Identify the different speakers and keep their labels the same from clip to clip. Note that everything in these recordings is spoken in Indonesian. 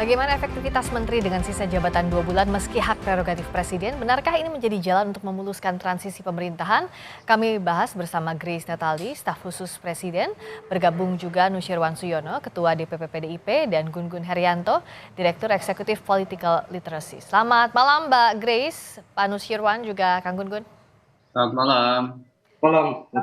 Speaker 1: Bagaimana efektivitas menteri dengan sisa jabatan 2 bulan meski hak prerogatif presiden? Benarkah ini menjadi jalan untuk memuluskan transisi pemerintahan? Kami bahas bersama Grace Natali, staf khusus presiden. Bergabung juga Nusyirwan Suyono, ketua DPP PDIP, dan Gun-Gun Herianto, direktur eksekutif Political Literacy. Selamat malam Mbak Grace, Pak Nusyirwan, juga Kang Gun-Gun.
Speaker 2: Selamat malam.
Speaker 3: Malam.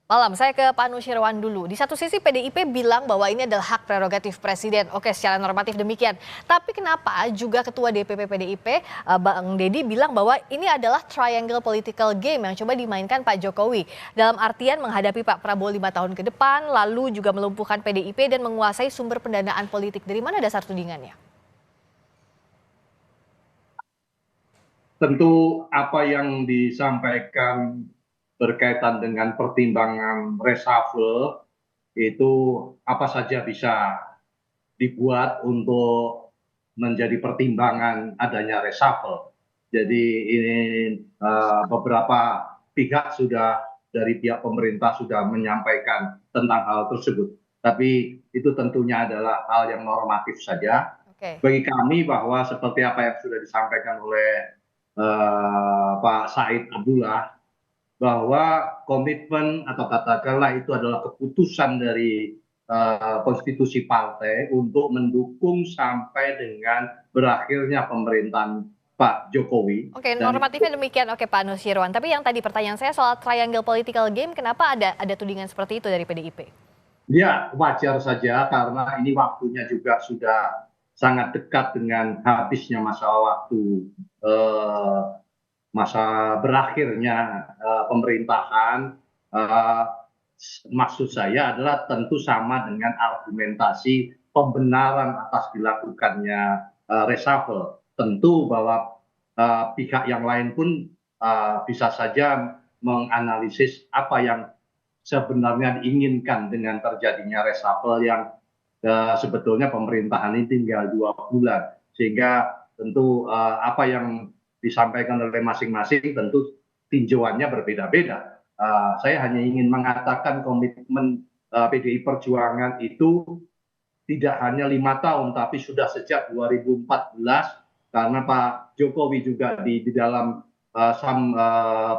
Speaker 1: Malam, saya ke Pak Nusyirwan dulu. Di satu sisi PDIP bilang bahwa ini adalah hak prerogatif presiden. Oke, secara normatif demikian. Tapi kenapa juga Ketua DPP PDIP, Bang Deddy bilang bahwa ini adalah triangle political game yang coba dimainkan Pak Jokowi. Dalam artian menghadapi Pak Prabowo 5 tahun ke depan, lalu juga melumpuhkan PDIP dan menguasai sumber pendanaan politik. Dari mana dasar tudingannya?
Speaker 3: Tentu apa yang disampaikan berkaitan dengan pertimbangan reshuffle itu apa saja bisa dibuat untuk menjadi pertimbangan adanya reshuffle. Jadi ini beberapa pihak sudah dari pihak pemerintah sudah menyampaikan tentang hal tersebut. Tapi itu tentunya adalah hal yang normatif saja.
Speaker 1: Oke.
Speaker 3: Bagi kami bahwa seperti apa yang sudah disampaikan oleh Pak Said Abdullah, bahwa komitmen atau katakanlah itu adalah keputusan dari konstitusi partai untuk mendukung sampai dengan berakhirnya pemerintahan Pak Jokowi.
Speaker 1: Oke,
Speaker 3: Dan
Speaker 1: normatifnya demikian. Oke, Pak Nusyirwan. Tapi yang tadi pertanyaan saya soal triangle political game, kenapa ada tudingan seperti itu dari PDIP?
Speaker 3: ya wajar saja karena ini waktunya juga sudah sangat dekat dengan habisnya masa waktu eh, masa berakhirnya pemerintahan. eh, Maksud saya adalah tentu sama dengan argumentasi pembenaran atas dilakukannya reshuffle. Tentu bahwa pihak yang lain pun bisa saja menganalisis apa yang sebenarnya diinginkan dengan terjadinya reshuffle yang sebetulnya pemerintahan ini tinggal 2 bulan. Sehingga tentu apa yang disampaikan oleh masing-masing tentu tinjauannya berbeda-beda. Saya hanya ingin mengatakan komitmen PDI Perjuangan itu tidak hanya 5 tahun, tapi sudah sejak 2014, karena Pak Jokowi juga di dalam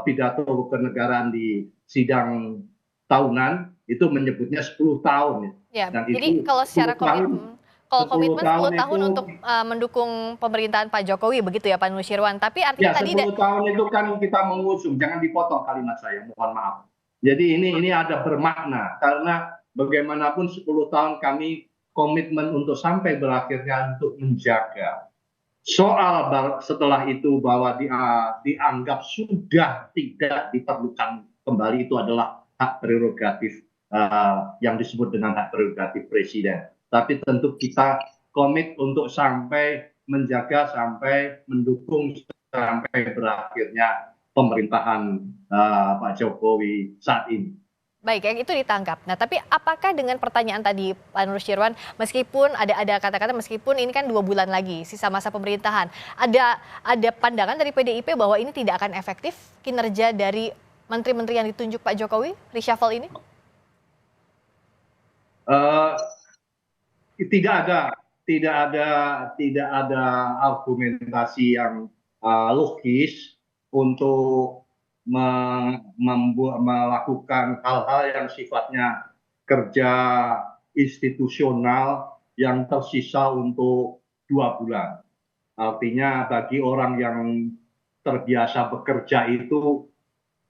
Speaker 3: pidato kenegaraan di sidang tahunan itu menyebutnya 10 tahun.
Speaker 1: Ya,
Speaker 3: Dan
Speaker 1: jadi
Speaker 3: itu
Speaker 1: kalau
Speaker 3: 10
Speaker 1: secara
Speaker 3: tahun,
Speaker 1: komitmen 10 tahun
Speaker 3: itu
Speaker 1: untuk mendukung pemerintahan Pak Jokowi begitu ya Pak Nusyirwan. Tapi artinya
Speaker 3: ya
Speaker 1: tadi
Speaker 3: 10 tahun itu kan kita mengusung, jangan dipotong kalimat saya, mohon maaf. Jadi ini ada bermakna karena bagaimanapun 10 tahun kami komitmen untuk sampai berakhirnya untuk menjaga. Soal setelah itu bahwa dianggap sudah tidak diperlukan kembali, itu adalah hak prerogatif yang disebut dengan hak prerogatif presiden. Tapi tentu kita komit untuk sampai menjaga, sampai mendukung sampai berakhirnya pemerintahan Pak Jokowi saat ini.
Speaker 1: baik, yang itu ditangkap. Nah, tapi apakah dengan pertanyaan tadi Pak Nusyirwan, meskipun ada kata-kata meskipun ini kan 2 bulan lagi sisa masa pemerintahan, ada pandangan dari PDIP bahwa ini tidak akan efektif kinerja dari menteri-menteri yang ditunjuk Pak Jokowi reshuffle ini?
Speaker 3: Uh, tidak ada argumentasi yang logis untuk melakukan hal-hal yang sifatnya kerja institusional yang tersisa untuk 2 bulan. Artinya bagi orang yang terbiasa bekerja itu,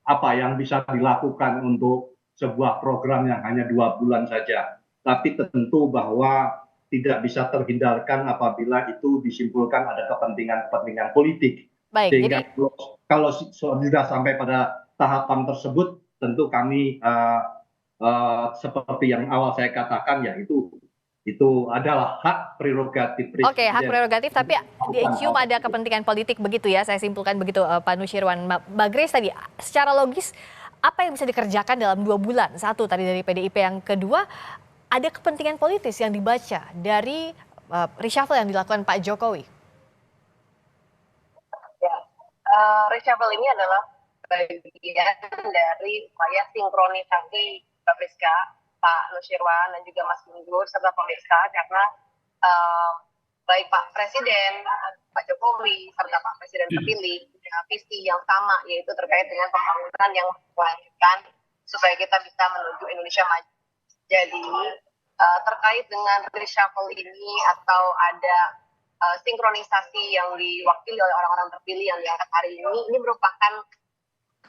Speaker 3: apa yang bisa dilakukan untuk sebuah program yang hanya 2 bulan saja. Tapi tentu bahwa tidak bisa terhindarkan apabila itu disimpulkan ada kepentingan-kepentingan politik.
Speaker 1: Baik, jadi
Speaker 3: Sehingga kalau sudah sampai pada tahapan tersebut, tentu kami seperti yang awal saya katakan, ya itu adalah hak prerogatif
Speaker 1: oke, hak
Speaker 3: presiden.
Speaker 1: prerogatif, tapi cium ada kepentingan politik begitu ya, saya simpulkan begitu Pak Nusyirwan. Mbak Grace tadi, secara logis apa yang bisa dikerjakan dalam 2 bulan? Satu tadi dari PDIP, yang kedua ada kepentingan politis yang dibaca dari reshuffle yang dilakukan Pak Jokowi.
Speaker 4: Ya, reshuffle ini adalah bagian dari upaya sinkronisasi Mbak Priska, Pak Nusyirwan, dan juga Mas Gun-Gun serta pemirsa, karena baik Pak Presiden, Pak Jokowi, serta Pak Presiden terpilih punya visi yang sama, yaitu terkait dengan pembangunan yang berkelanjutan supaya kita bisa menuju Indonesia maju. Jadi terkait dengan reshuffle ini atau ada sinkronisasi yang diwakili oleh orang-orang terpilih yang diangkat hari ini merupakan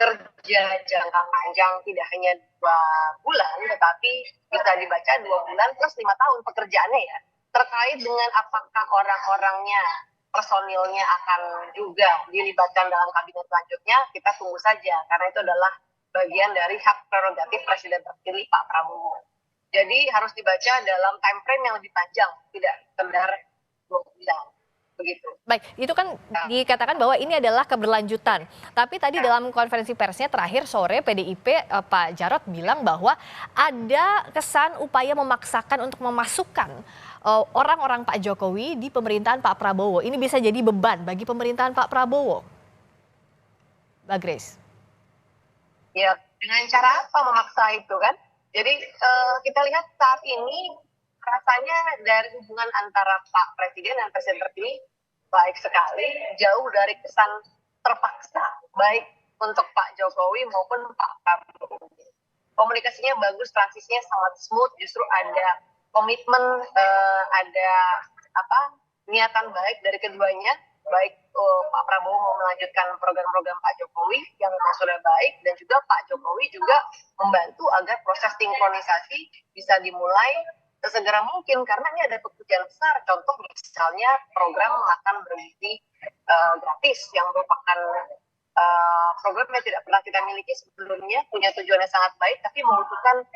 Speaker 4: kerja jangka panjang, tidak hanya 2 bulan, tetapi bisa dibaca 2 bulan plus 5 tahun pekerjaannya ya. Terkait dengan apakah orang-orangnya, personilnya akan juga dilibatkan dalam kabinet selanjutnya, kita tunggu saja, karena itu adalah bagian dari hak prerogatif Presiden terpilih Pak Prabowo. Jadi harus dibaca dalam time frame yang lebih panjang, tidak sekedar 2 bulan. Begitu.
Speaker 1: Baik, itu kan dikatakan bahwa ini adalah keberlanjutan. Tapi tadi dalam konferensi persnya terakhir sore PDIP Pak Jarod bilang bahwa ada kesan upaya memaksakan untuk memasukkan orang-orang Pak Jokowi di pemerintahan Pak Prabowo. Ini bisa jadi beban bagi pemerintahan Pak Prabowo. Mbak Grace.
Speaker 4: Ya, dengan cara apa memaksa itu kan? Jadi kita lihat saat ini rasanya dari hubungan antara Pak Presiden dan Presiden terpilih baik sekali, jauh dari kesan terpaksa, baik untuk Pak Jokowi maupun Pak Prabowo. Komunikasinya bagus, transisinya sangat smooth, justru ada komitmen, ada niatan baik dari keduanya, baik Pak Prabowo mau melanjutkan program-program Pak Jokowi yang memang sudah baik, dan juga Pak Jokowi juga membantu agar proses sinkronisasi bisa dimulai sesegera mungkin, karena ini ada pekerjaan besar, contoh misalnya program makan bergizi gratis yang merupakan program yang tidak pernah kita miliki sebelumnya, punya tujuannya sangat baik, tapi membutuhkan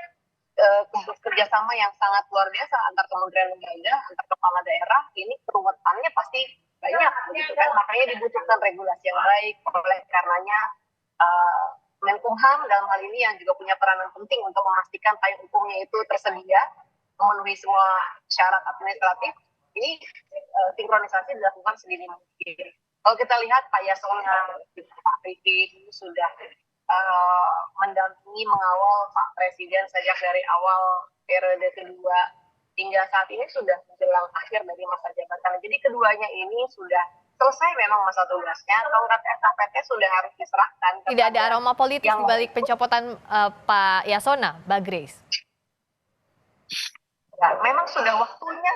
Speaker 4: kerjasama yang sangat luar biasa antar kementerian lembaga, antar kepala daerah. Ini keruwetannya pasti banyak, begitu kan? Makanya dibutuhkan regulasi yang baik. Oleh karenanya Menkumham dalam hal ini yang juga punya peranan penting untuk memastikan payung hukumnya itu tersedia, memenuhi semua syarat administratif. Ini sinkronisasi dilakukan sedini mungkin. Kalau kita lihat Pak Yasona, Pak Riki sudah mendampingi, mengawal Pak Presiden sejak dari awal periode kedua hingga saat ini sudah menjelang akhir dari masa jabatan. Jadi keduanya ini sudah selesai memang masa tugasnya, tongkat estafetnya sudah harus diserahkan.
Speaker 1: Tidak ada aroma politis di balik pencopotan Pak Yasona, Mbak Grace?
Speaker 4: Ya, memang sudah waktunya.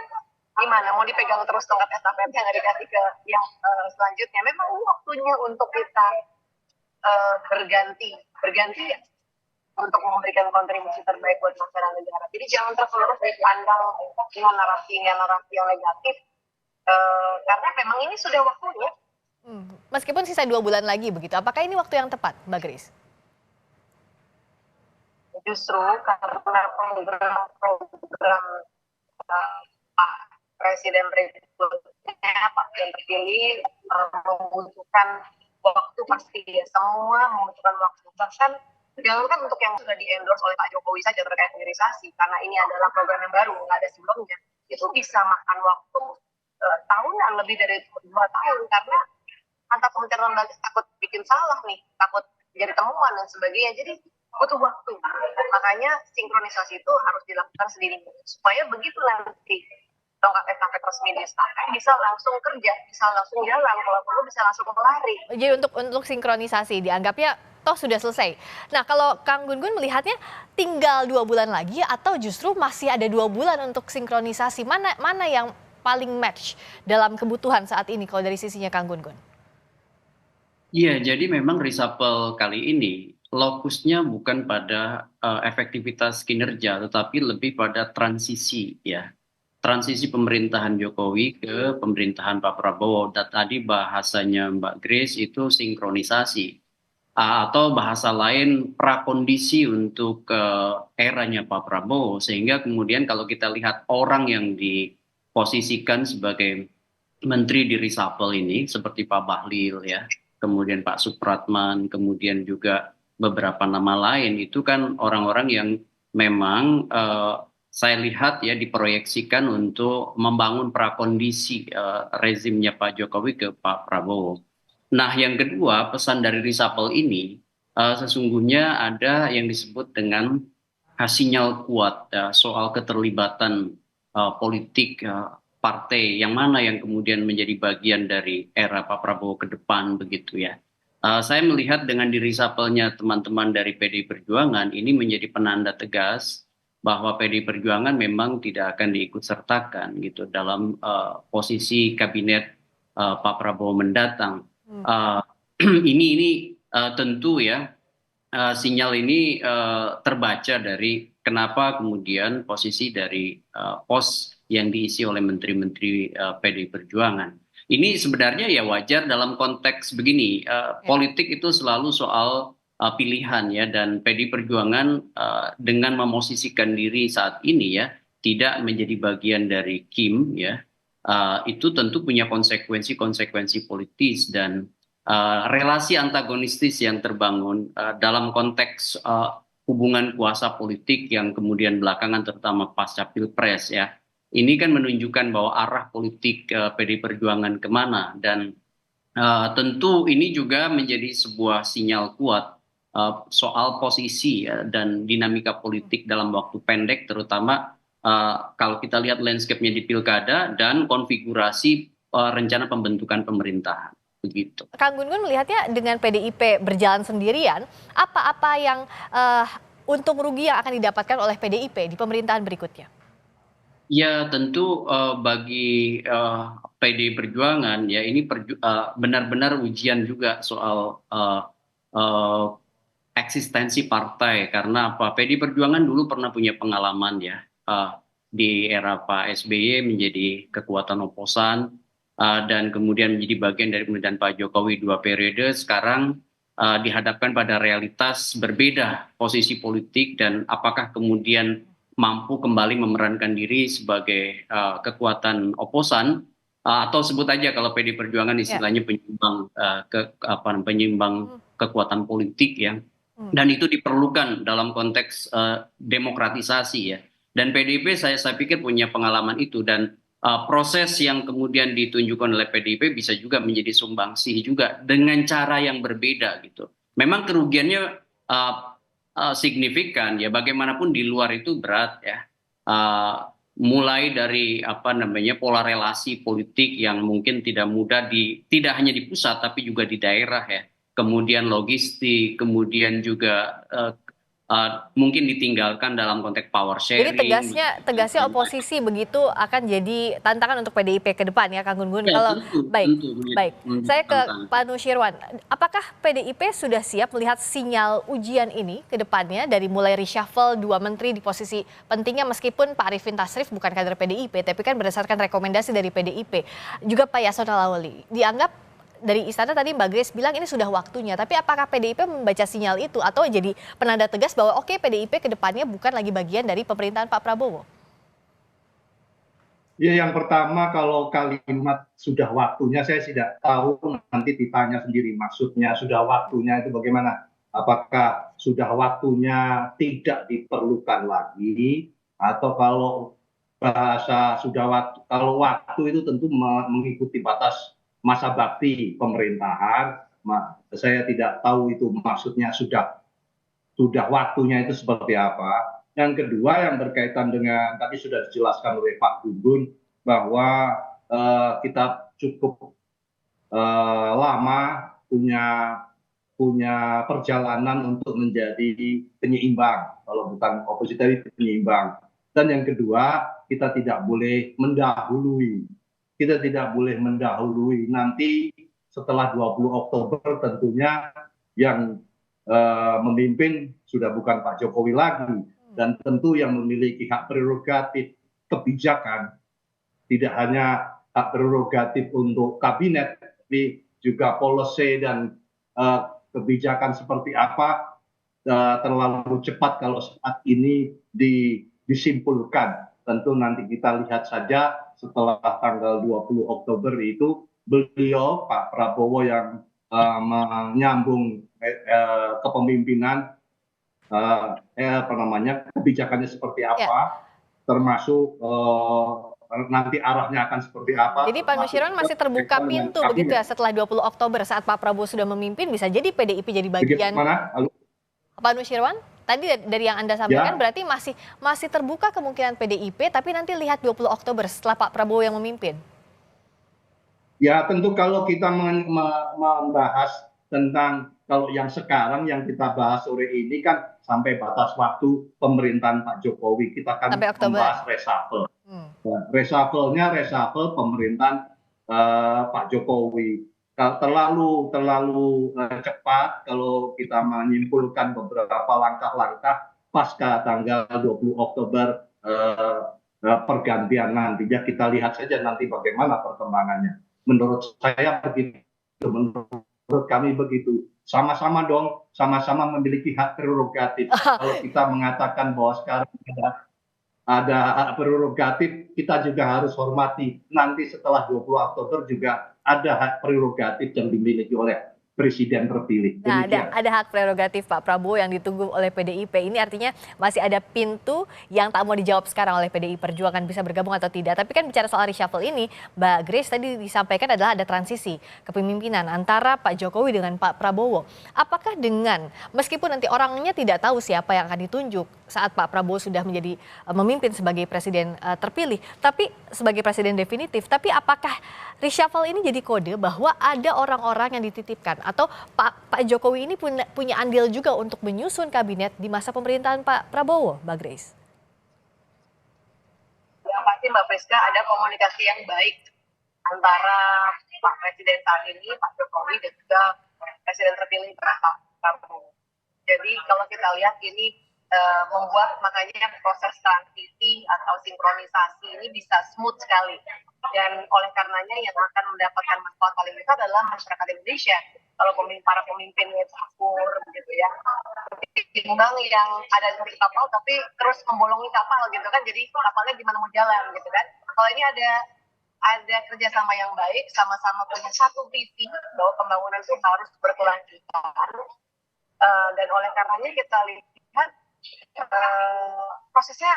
Speaker 4: Gimana mau dipegang terus tongkat estafetnya, nggak dikasih ke yang selanjutnya? Memang waktunya untuk kita berganti ya, untuk memberikan kontribusi terbaik buat masyarakat negara. Jadi jangan terus dipandang dengan narasi yang negatif, karena memang ini sudah waktunya.
Speaker 1: Meskipun sisa 2 bulan lagi begitu, apakah ini waktu yang tepat, Mbak Grace?
Speaker 4: Justru karena program Pak Presiden berikutnya, Pak Presiden terpilih membutuhkan waktu pasti ya, semua membutuhkan waktu. Bahkan jangankan untuk yang sudah di-endorse oleh Pak Jokowi saja terkait hilirisasi, karena ini adalah program yang baru, nggak ada sebelumnya, itu bisa makan waktu tahunan, lebih dari 2 tahun, karena antar kementerian lembaga takut bikin salah nih, takut jadi temuan dan sebagainya, jadi butuh waktu. Makanya sinkronisasi itu harus dilakukan sendiri, supaya begitu nanti tongkat estafet resmi diserahkan, bisa langsung kerja, bisa langsung jalan, kalau perlu bisa langsung lari.
Speaker 1: Jadi untuk sinkronisasi dianggapnya toh sudah selesai. Nah, kalau Kang Gun-Gun melihatnya tinggal 2 bulan lagi atau justru masih ada 2 bulan untuk sinkronisasi, mana yang paling match dalam kebutuhan saat ini kalau dari sisinya Kang Gun-Gun?
Speaker 2: Iya, jadi memang reshuffle kali ini lokusnya bukan pada efektivitas kinerja, tetapi lebih pada transisi ya. Transisi pemerintahan Jokowi ke pemerintahan Pak Prabowo. Dan tadi bahasanya Mbak Grace itu sinkronisasi. Atau bahasa lain prakondisi untuk eranya Pak Prabowo. Sehingga kemudian kalau kita lihat orang yang diposisikan sebagai menteri di reshuffle ini, seperti Pak Bahlil ya, kemudian Pak Supratman, kemudian juga beberapa nama lain, itu kan orang-orang yang memang saya lihat ya diproyeksikan untuk membangun prakondisi rezimnya Pak Jokowi ke Pak Prabowo. Nah, yang kedua, pesan dari reshuffle ini sesungguhnya ada yang disebut dengan sinyal kuat soal keterlibatan politik partai yang mana yang kemudian menjadi bagian dari era Pak Prabowo ke depan begitu ya. Saya melihat dengan dirisapelnya teman-teman dari PDI Perjuangan ini menjadi penanda tegas bahwa PDI Perjuangan memang tidak akan diikut sertakan gitu dalam posisi kabinet Pak Prabowo mendatang. Ini tentu ya sinyal ini terbaca dari kenapa kemudian posisi dari pos yang diisi oleh menteri-menteri PDI Perjuangan. Ini sebenarnya ya wajar dalam konteks begini, politik itu selalu soal pilihan ya, dan PDI Perjuangan dengan memosisikan diri saat ini ya tidak menjadi bagian dari Kim ya, itu tentu punya konsekuensi politis dan relasi antagonistis yang terbangun dalam konteks hubungan kuasa politik yang kemudian belakangan terutama pasca Pilpres ya. Ini kan menunjukkan bahwa arah politik PDI Perjuangan kemana, dan tentu ini juga menjadi sebuah sinyal kuat soal posisi ya, dan dinamika politik dalam waktu pendek, terutama kalau kita lihat landscape-nya di pilkada dan konfigurasi rencana pembentukan pemerintahan. Begitu.
Speaker 1: Kang Gun-Gun melihatnya dengan PDIP berjalan sendirian, apa-apa yang untung rugi yang akan didapatkan oleh PDIP di pemerintahan berikutnya?
Speaker 2: Ya tentu bagi PDI Perjuangan ya ini benar-benar ujian juga soal eksistensi partai, karena apa? PDI Perjuangan dulu pernah punya pengalaman ya di era Pak SBY menjadi kekuatan oposan dan kemudian menjadi bagian dari pemerintahan Pak Jokowi 2 periode. Sekarang dihadapkan pada realitas berbeda posisi politik, dan apakah kemudian mampu kembali memerankan diri sebagai kekuatan oposan atau sebut aja kalau PDI Perjuangan istilahnya penyeimbang kekuatan politik ya, dan itu diperlukan dalam konteks demokratisasi ya, dan PDIP saya pikir punya pengalaman itu, dan proses yang kemudian ditunjukkan oleh PDIP bisa juga menjadi sumbangsih juga dengan cara yang berbeda gitu. Memang kerugiannya signifikan ya, bagaimanapun di luar itu berat ya, mulai dari pola relasi politik yang mungkin tidak mudah tidak hanya di pusat tapi juga di daerah ya, kemudian logistik, kemudian juga mungkin ditinggalkan dalam konteks power sharing.
Speaker 1: Jadi tegasnya oposisi begitu akan jadi tantangan untuk PDIP ke depan ya, Kang Gun-Gun.
Speaker 2: Ya,
Speaker 1: Kalau
Speaker 2: tentu,
Speaker 1: baik, saya ke Pak Nusirwan. Apakah PDIP sudah siap melihat sinyal ujian ini ke depannya dari mulai reshuffle 2 menteri di posisi pentingnya, meskipun Pak Arifin Tasrif bukan kader PDIP, tapi kan berdasarkan rekomendasi dari PDIP. Juga Pak Yasona Lawli dianggap dari istana tadi Mbak Grace bilang ini sudah waktunya, tapi apakah PDIP membaca sinyal itu atau jadi penanda tegas bahwa oke, PDIP ke depannya bukan lagi bagian dari pemerintahan Pak Prabowo?
Speaker 3: Ya, yang pertama kalau kalimat sudah waktunya saya tidak tahu, nanti ditanya sendiri maksudnya sudah waktunya itu bagaimana. Apakah sudah waktunya tidak diperlukan lagi, atau kalau bahasa sudah waktu, kalau waktu itu tentu mengikuti batas masa bakti pemerintahan, saya tidak tahu itu maksudnya sudah waktunya itu seperti apa. Yang kedua yang berkaitan dengan tadi sudah dijelaskan oleh Pak Gun-Gun bahwa kita cukup lama punya perjalanan untuk menjadi penyeimbang, kalau bukan oposisi tadi penyeimbang. Dan yang kedua kita tidak boleh mendahului. Kita tidak boleh mendahului, nanti setelah 20 Oktober tentunya yang memimpin sudah bukan Pak Jokowi lagi, dan tentu yang memiliki hak prerogatif kebijakan tidak hanya hak prerogatif untuk kabinet, tapi juga policy dan kebijakan seperti apa terlalu cepat kalau saat ini disimpulkan. Tentu nanti kita lihat saja setelah tanggal 20 Oktober itu beliau Pak Prabowo yang menyambung kepemimpinan kebijakannya seperti apa, termasuk nanti arahnya akan seperti apa.
Speaker 1: Jadi Pak Nusirwan masih terbuka pintu begitu ya, setelah 20 Oktober saat Pak Prabowo sudah memimpin bisa jadi PDIP jadi bagian.
Speaker 3: Bagaimana?
Speaker 1: Pak Nusirwan? Tadi dari yang Anda sampaikan berarti masih terbuka kemungkinan PDIP, tapi nanti lihat 20 Oktober setelah Pak Prabowo yang memimpin.
Speaker 3: Ya tentu kalau kita membahas tentang kalau yang sekarang yang kita bahas sore ini kan sampai batas waktu pemerintahan Pak Jokowi, kita akan
Speaker 1: Sampai Oktober.
Speaker 3: membahas reshuffle. Reshuffle-nya reshuffle pemerintahan Pak Jokowi. Terlalu cepat kalau kita menyimpulkan beberapa langkah-langkah pasca tanggal 20 Oktober pergantian nantinya. Kita lihat saja nanti bagaimana perkembangannya. Menurut saya begitu, menurut kami begitu. Sama-sama dong, sama-sama memiliki hak prerogatif. Kalau kita mengatakan bahwa sekarang ada hak prerogatif, kita juga harus hormati. Nanti setelah 20 Oktober juga ada hak prerogatif yang dimiliki oleh presiden terpilih.
Speaker 1: Nah, ada hak prerogatif Pak Prabowo yang ditunggu oleh PDIP. Ini artinya masih ada pintu yang tak mau dijawab sekarang oleh PDI Perjuangan bisa bergabung atau tidak. Tapi kan bicara soal reshuffle ini, Mbak Grace tadi disampaikan adalah ada transisi kepemimpinan antara Pak Jokowi dengan Pak Prabowo. Apakah dengan, meskipun nanti orangnya tidak tahu siapa yang akan ditunjuk saat Pak Prabowo sudah menjadi memimpin sebagai presiden terpilih, tapi sebagai presiden definitif, tapi apakah reshuffle ini jadi kode bahwa ada orang-orang yang dititipkan atau Pak Jokowi ini punya andil juga untuk menyusun kabinet di masa pemerintahan Pak Prabowo, Mbak Grace?
Speaker 4: Yang pasti Mbak Priska, ada komunikasi yang baik antara Pak Presiden saat ini, Pak Jokowi, dan juga Presiden terpilih Pak Prabowo. Jadi kalau kita lihat ini membuat makanya proses transisi atau sinkronisasi ini bisa smooth sekali. Dan oleh karenanya yang akan mendapatkan manfaat paling besar adalah masyarakat Indonesia. Kalau para pemimpinnya itu akur begitu ya. Timbang yang ada di kapal tapi terus membolongi kapal gitu kan, jadi kapalnya gimana mau jalan gitu kan. Kalau ini ada kerjasama yang baik, sama-sama punya satu visi bahwa pembangunan itu harus berkelanjutan. Dan oleh karenanya kita lihat prosesnya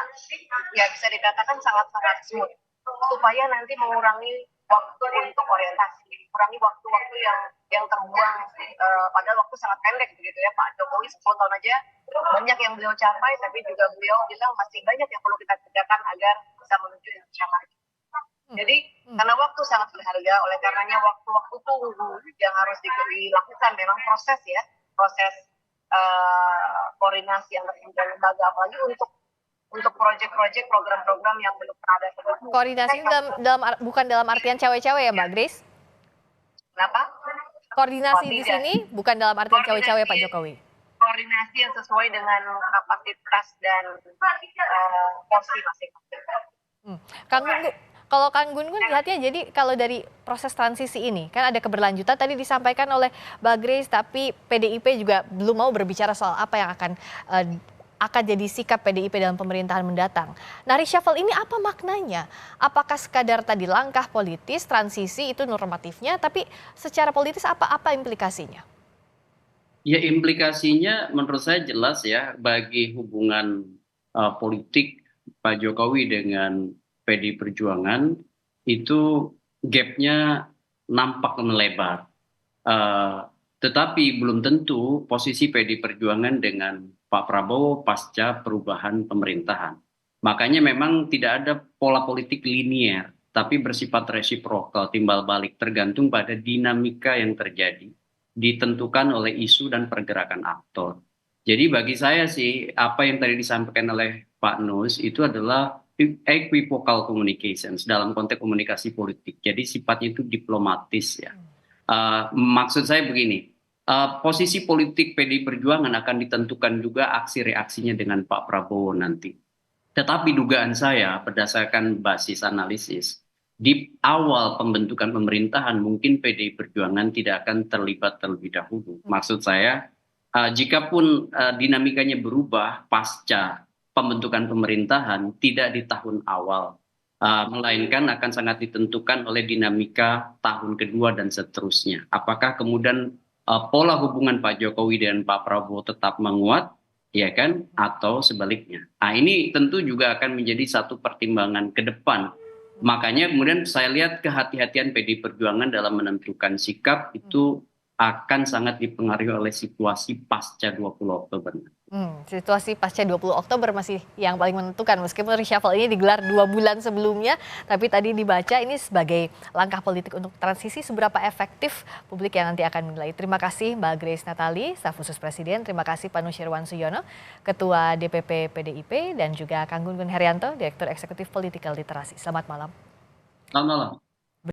Speaker 4: ya bisa dikatakan sangat-sangat smooth supaya nanti mengurangi waktu untuk orientasi, mengurangi waktu-waktu yang terbuang padahal waktu sangat pendek begitu ya. Pak Jokowi 10 tahun aja banyak yang beliau capai, tapi juga beliau bilang masih banyak yang perlu kita kerjakan agar bisa menuju Indonesia maju. Jadi karena waktu sangat berharga, oleh karenanya waktu-waktu tunggu yang harus dilakukan memang proses koordinasi antar kementerian lembaga, apalagi untuk proyek-proyek program-program yang belum pernah ada sebelumnya.
Speaker 1: Koordinasi bukan dalam artian cawe-cawe ya Mbak Grace?
Speaker 4: Kenapa?
Speaker 1: Koordinasi di sini bukan dalam artian cawe-cawe Pak Jokowi.
Speaker 4: Koordinasi yang sesuai dengan kapasitas dan porsi masing-masing.
Speaker 1: Kalau Kang Gun lihatnya, jadi kalau dari proses transisi ini kan ada keberlanjutan tadi disampaikan oleh Mbak Grace, tapi PDIP juga belum mau berbicara soal apa yang akan jadi sikap PDIP dalam pemerintahan mendatang. Nah, reshuffle ini apa maknanya? Apakah sekadar tadi langkah politis, transisi itu normatifnya, tapi secara politis apa implikasinya?
Speaker 2: Ya, implikasinya menurut saya jelas ya, bagi hubungan politik Pak Jokowi dengan PD Perjuangan itu gapnya nampak melebar. Tetapi belum tentu posisi PD Perjuangan dengan Pak Prabowo pasca perubahan pemerintahan. Makanya memang tidak ada pola politik linier, tapi bersifat resiprokal, timbal balik, tergantung pada dinamika yang terjadi, ditentukan oleh isu dan pergerakan aktor. Jadi bagi saya sih, apa yang tadi disampaikan oleh Pak Nus itu adalah equivocal communications dalam konteks komunikasi politik. Jadi sifatnya itu diplomatis ya. Maksud saya begini, posisi politik PDI Perjuangan akan ditentukan juga aksi reaksinya dengan Pak Prabowo nanti. Tetapi dugaan saya berdasarkan basis analisis, di awal pembentukan pemerintahan mungkin PDI Perjuangan tidak akan terlibat terlebih dahulu. Maksud saya, jikapun dinamikanya berubah pasca pembentukan pemerintahan tidak di tahun awal, melainkan akan sangat ditentukan oleh dinamika tahun kedua dan seterusnya. Apakah kemudian pola hubungan Pak Jokowi dan Pak Prabowo tetap menguat, ya kan, atau sebaliknya? Nah, ini tentu juga akan menjadi satu pertimbangan ke depan. Makanya kemudian saya lihat kehati-hatian PDI Perjuangan dalam menentukan sikap itu akan sangat dipengaruhi oleh situasi pasca 20 Oktober.
Speaker 1: Situasi pasca 20 Oktober masih yang paling menentukan meskipun reshuffle ini digelar 2 bulan sebelumnya, tapi tadi dibaca ini sebagai langkah politik untuk transisi seberapa efektif publik yang nanti akan menilai. Terima kasih Mbak Grace Natali, staf khusus Presiden. Terima kasih Pak Nusirwan Suyono, Ketua DPP PDIP, dan juga Kang Gun Gun Herianto, Direktur Eksekutif Political Literasi. Selamat malam.
Speaker 2: Selamat malam.